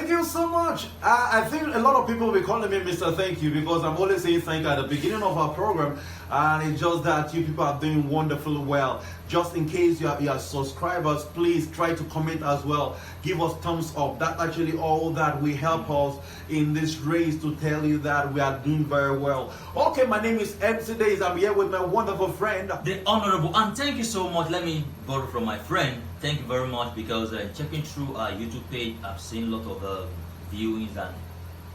Thank you so much. I think a lot of people will be calling me Mr. Thank You because I'm always saying thank you at the beginning of our program, and it's just that you people are doing wonderfully well. Just in case you are subscribers, please try to comment as well. Give us thumbs up. That actually all that will help us in this race to tell you that we are doing very well. Okay, my name is MC Days. I'm here with my wonderful friend, the Honorable, and thank you so much. Let me borrow from my friend. Thank you very much because checking through our YouTube page, I've seen a lot of viewings and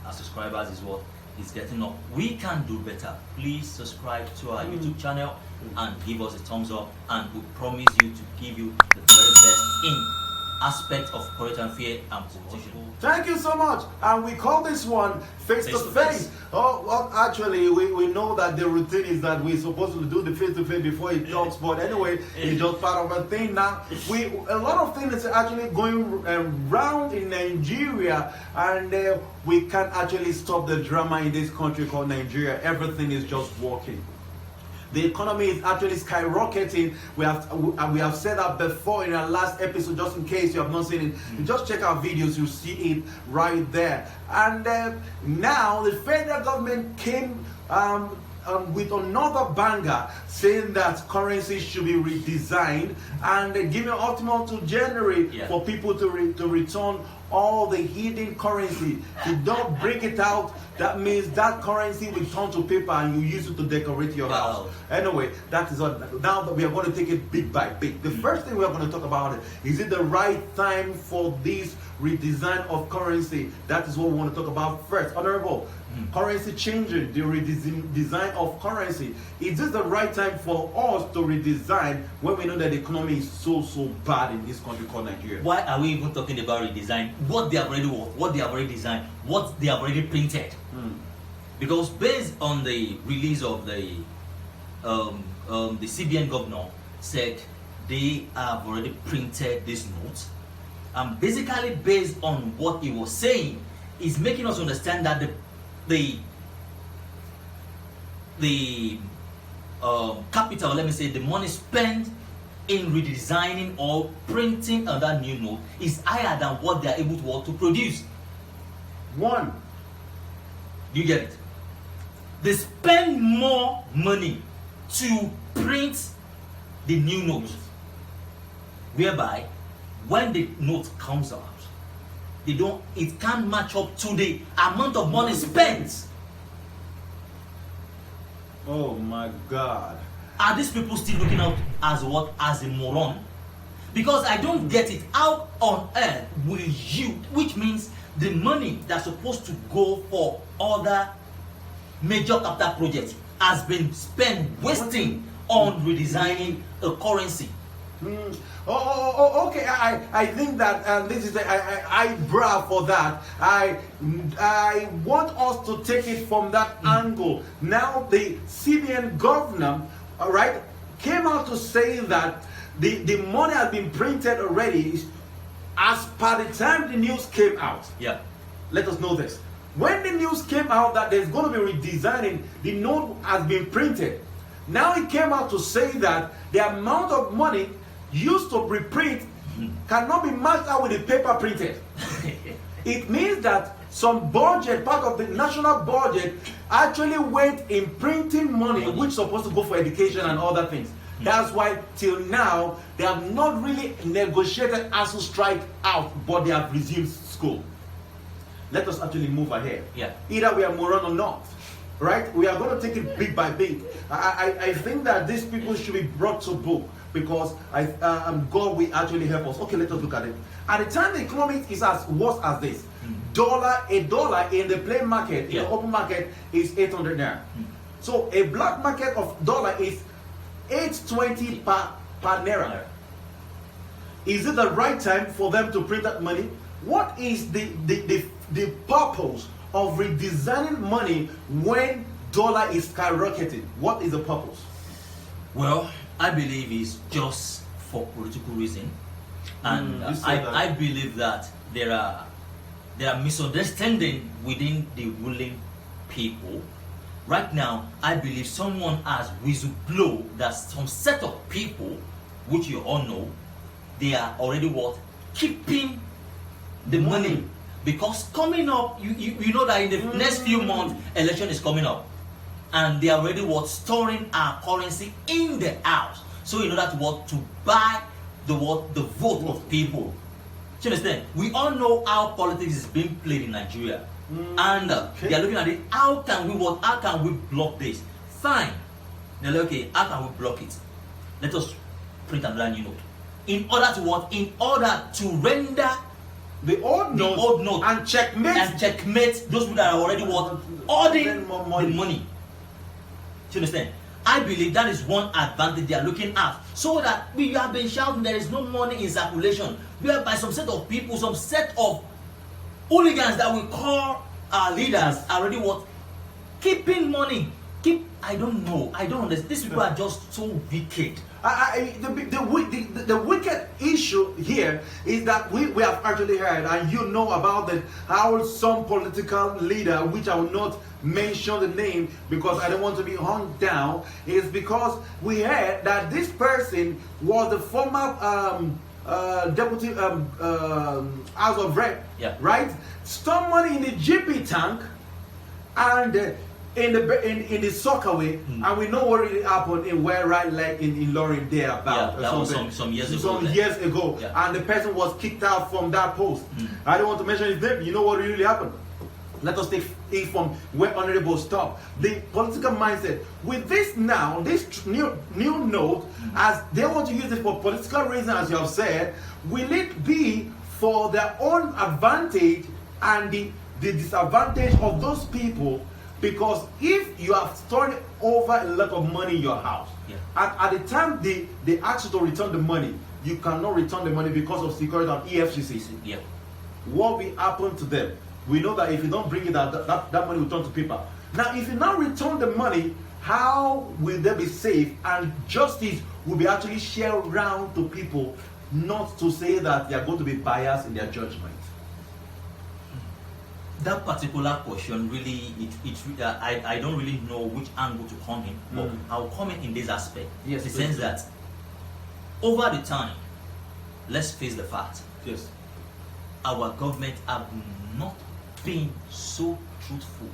our subscribers is what is getting up. We can do better. Please subscribe to our YouTube channel and give us a thumbs up, and we promise you to give you the very best in aspect of current affair and promotion. Thank you so much. And we call this one face to face. Oh, well, actually, we know that the routine is that we're supposed to do the face to face before it talks, but anyway, it's just part of a thing now. A lot of things are actually going around in Nigeria, and we can't actually stop the drama in this country called Nigeria. Everything is just working. The economy is actually skyrocketing. We have said that before in our last episode. Just in case you have not seen it, you just check our videos, you see it right there. And now the federal government came with another banger, saying that currency should be redesigned and giving an ultimatum to January for people to return all the hidden currency. If you don't bring it out, that means that currency will turn to paper and you use it to decorate your house. Anyway, that is all. Now that we are going to take it bit by bit. The first thing we are going to talk about is it the right time for this redesign of currency? That is what we want to talk about first. Honorable, currency changing, the redesign of currency. Is this the right time for us to redesign when we know that the economy is so bad in this country called Nigeria? Why are we even talking about redesign? What they have already worked, what they have already designed, what they have already printed. Because based on the release of the CBN governor said they have already printed this note, and basically based on what he was saying is making us understand that the capital, let me say, the money spent in redesigning or printing another new note is higher than what they are able to produce. One. Do you get it? They spend more money to print the new note, whereby when the note comes out, it can't match up to the amount of money spent. Oh my God. Are these people still looking out as what? As a moron? Because I don't get it. How on earth will you, which means the money that's supposed to go for other major capital projects has been spent wasting on redesigning a currency? Okay. I think that this is I bravo for that. I want us to take it from that angle. Now the CBN governor, came out to say that the money has been printed already as per the time the news came out. Yeah. Let us know this. When the news came out that there's going to be redesigning, the note has been printed. Now it came out to say that the amount of money used to reprint cannot be matched out with the paper printed. It means that some budget, part of the national budget, actually went in printing money, which is supposed to go for education and other things. That's why till now they have not really negotiated ASU strike out, but they have resumed school. Let us actually move ahead. Either we are moron or not, right? We are going to take it bit by bit. I think that these people should be brought to book because God will actually help us. Okay, let us look at it. At the time, the economy is as worse as this. A dollar in the plain market, in the open market, is 800 naira. So a black market of dollar is 820 per naira. Is it the right time for them to print that money? What is the purpose of redesigning money when dollar is skyrocketing? What is the purpose? Well, I believe it's just for political reason, and I believe that there are misunderstandings within the ruling people. Right now, I believe someone has whistleblown that some set of people, which you all know, they are already keeping the money Because coming up, you know that in the next few months, election is coming up. And they are already storing our currency in the house. So in order to buy the vote of people. Do you understand? We all know how politics is being played in Nigeria. And they are looking at it, how can we block this? Fine. They're like, okay, how can we block it? Let us print another new note. In order to what? In order to render the old note and checkmate those people that are already hoarding the money. Do you understand? I believe that is one advantage they are looking at. So that we have been shouting there is no money in circulation. Whereby some set of people, some set of hooligans that we call our leaders are already keeping money. I don't know. I don't understand. These people are just so wicked. The wicked issue here is that we have actually heard, and you know about it, how some political leader, which I will not mention the name because I don't want to be hung down, is because we heard that this person was the former deputy House of Rep, right? Stole money in the GP tank and in the soccer way, and we know what really happened in where right leg in Lauren there about that was some years ago. And the person was kicked out from that post. I don't want to mention his name. You know what really happened? Let us take it from where Honorable stopped. The political mindset with this now, this new note, as they want to use it for political reasons, as you have said, will it be for their own advantage and the disadvantage of those people? Because if you have stored over a lot of money in your house, at the time they ask you to return the money, you cannot return the money because of security and EFCC. What will happen to them? We know that if you don't bring it out, that money will turn to paper. Now, if you now return the money, how will they be safe? And justice will be actually shared around to people, not to say that they are going to be biased in their judgment. That particular question really, I don't really know which angle to come in, but I'll comment in this aspect. Yes, in the sense that over the time, let's face the fact. Yes. Our government have not been so truthful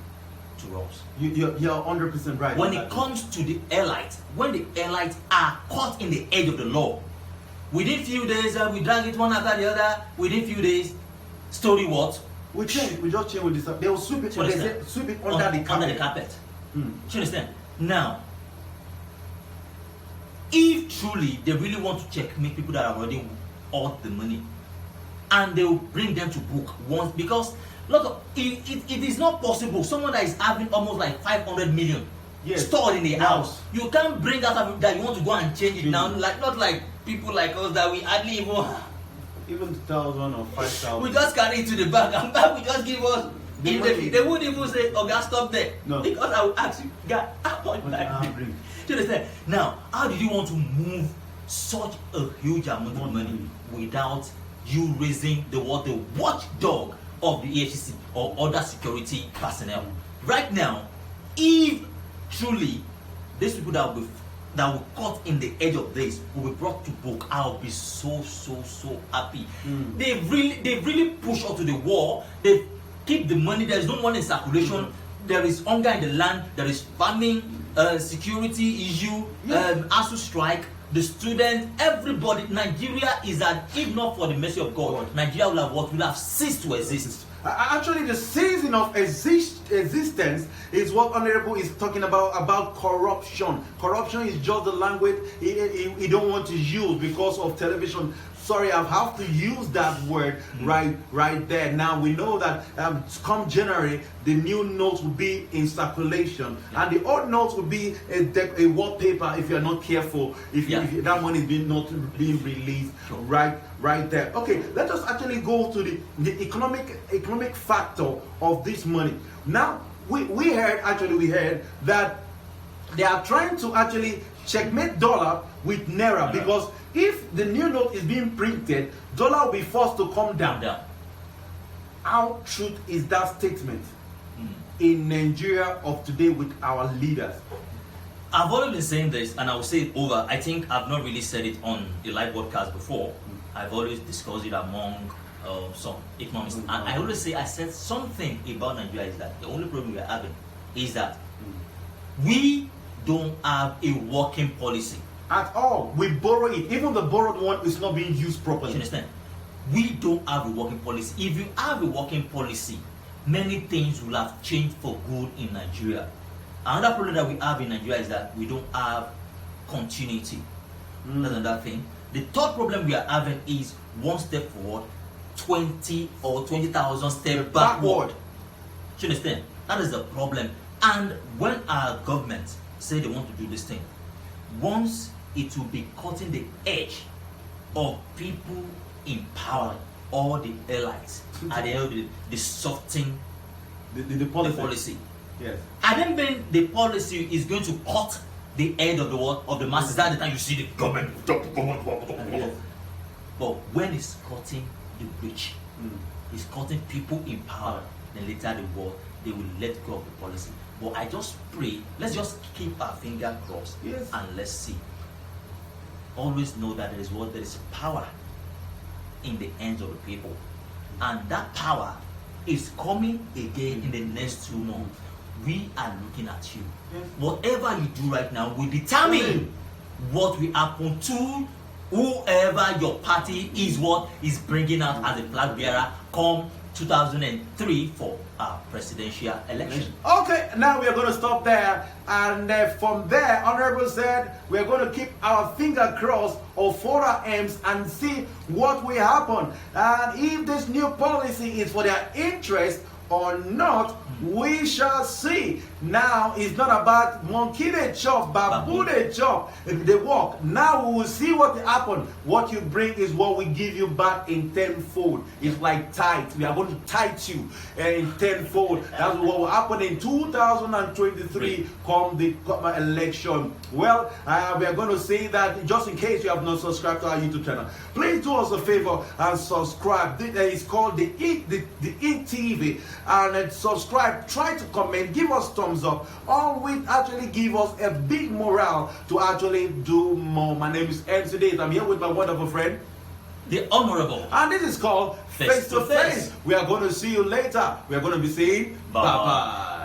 to us. You're 100% right. When it comes to the elites, when the elites are caught in the edge of the law, within few days, we drag it one after the other. Within few days, story what? We just change with this. They will sweep it, sweep it under the carpet. Under the carpet. Do you understand? Now, if truly they really want to checkmate people that are already out the money, and they will bring them to book once, because it is not possible. Someone that is having almost like 500 million stored in the house, you can't bring that you want to go and change it now. Not like people like us that we hardly even 2,000 or 5,000. We just carry it to the bank and bank will just give us. They wouldn't even say, "Oh, God, stop there." No. Because I will ask you, God, how much will I bring? Do you understand? Now, how did you want to move such a huge amount of money without you raising the watchdog of the EFCC or other security personnel? Right now, if truly these people that will caught in the edge of this will be brought to book, I'll be so happy. They've really pushed us to the wall. They keep the money. There is no money in circulation. There is hunger in the land. There is famine, security issue, ASU strike. The student, everybody. Nigeria is if not for the mercy of God, Nigeria will have ceased to exist. Actually, the season of existence is what Honorable is talking about corruption. Corruption is just the language he don't want to use because of television. Sorry, I have to use that word right there. Now we know that come January, the new notes will be in circulation, and the old notes will be a wallpaper if you're not careful. If that money is not being released, right there. Okay, let us actually go to the economic factor of this money. Now we heard that they are trying to actually checkmate dollar with Naira, because if the new note is being printed, dollar will be forced to come down. How true is that statement in Nigeria of today with our leaders? I've already been saying this, and I will say it over. I think I've not really said it on the live broadcast before. I've always discussed it among some economists, and I always say, I said something about Nigeria is that the only problem we are having is that we don't have a working policy at all. We borrow it. Even the borrowed one is not being used properly. You understand? We don't have a working policy. If you have a working policy, many things will have changed for good in Nigeria. Another problem that we have in Nigeria is that we don't have continuity. That's another thing. The third problem we are having is one step forward, 20 or 20,000 steps backward. Do you understand? That is the problem. And when our government say they want to do this thing, once it will be cutting the edge of people in power or the elites at the end of the softening the policy. Yes. I don't mean the policy is going to cut the end of the world of the masses. That's the time you see the government. Yes. But when it's cutting the rich, it's cutting people in power, then later the world, they will let go of the policy. But I just pray, let's just keep our finger crossed, yes, and let's see. Always know that there is power in the hands of the people, and that power is coming again in the next 2 months. We are looking at you. Yes. Whatever you do right now will determine what will happen to whoever your party is, what is bringing out as a flag bearer come 2003 for our presidential election. Okay, now we are going to stop there, and from there, Honorable said we are going to keep our finger crossed or for our aims and see what will happen, and if this new policy is for their interest or not, we shall see. Now it's not about monkey they chop, babu they chop, they walk. Now we will see what will happen. What you bring is what we give you back in tenfold. It's like tithe. We are going to tithe you in tenfold. That's what will happen in 2023 come the election. Well, we are going to say that just in case you have not subscribed to our YouTube channel, please do us a favor and subscribe. It's called the TV, and subscribe. Try to comment, give us thumbs up. Always actually give us a big morale to actually do more. My name is MC Days. I'm here with my wonderful friend, the Honorable, and this is called Face to Face. We are going to see you later. We are going to be saying bye bye.